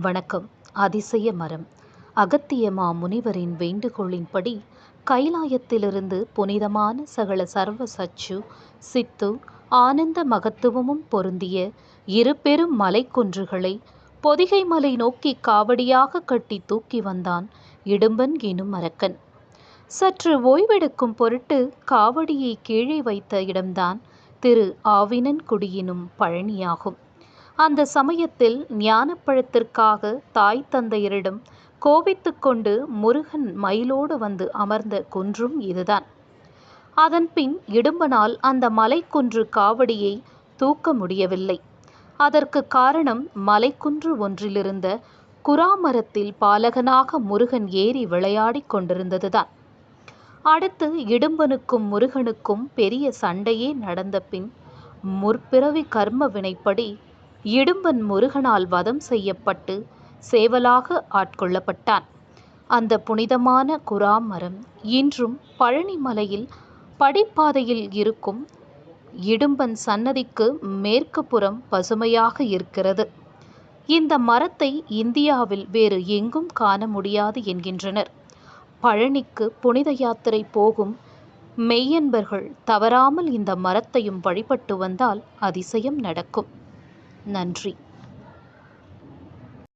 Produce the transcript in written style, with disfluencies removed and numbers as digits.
வணக்கம். அதிசய மரம். அகத்திய முனிவரின் வேண்டுகோளின்படி கைலாயத்திலிருந்து புனிதமான சகல சர்வ சச்சு சித்து ஆனந்த மகத்துவமும் பொருந்திய இரு பெரும் மலைக்குன்றுகளை பொதிகை மலை நோக்கி காவடியாக கட்டி தூக்கி வந்தான் இடும்பன் எனும் அரக்கன். சற்று ஓய்வெடுக்கும் பொருட்டு காவடியை கீழே வைத்த இடம்தான் திரு ஆவினன்குடியினும் பழனியாகும். அந்த சமயத்தில் ஞானப்பழத்திற்காக தாய் தந்தையரிடம் கோபித்து கொண்டு முருகன் மயிலோடு வந்து அமர்ந்த குன்றும் இதுதான். அதன்பின் இடும்பனால் அந்த மலைக்குன்று காவடியை தூக்க முடியவில்லை. அதற்கு காரணம் மலைக்குன்று ஒன்றிலிருந்த குராமரத்தில் பாலகனாக முருகன் ஏறி விளையாடி கொண்டிருந்ததுதான். அடுத்து இடும்பனுக்கும் முருகனுக்கும் பெரிய சண்டையே நடந்த பின் முற்பிறவி கர்ம வினைப்படி இடும்பன் முருகனால் வதம் செய்யப்பட்டு சேவலாக ஆட்கொள்ளப்பட்டான். அந்த புனிதமான குராமரம் இன்றும் பழனி மலையில் படிப்பாதையில் இருக்கும் இடும்பன் சன்னதிக்கு மேற்கு புறம் பசுமையாக இருக்கிறது. இந்த மரத்தை இந்தியாவில் வேறு எங்கும் காண முடியாது என்கின்றனர். பழனிக்கு புனித யாத்திரை போகும் மெய்யன்பர்கள் தவறாமல் இந்த மரத்தையும் வழிபட்டு வந்தால் அதிசயம் நடக்கும். நன்றி.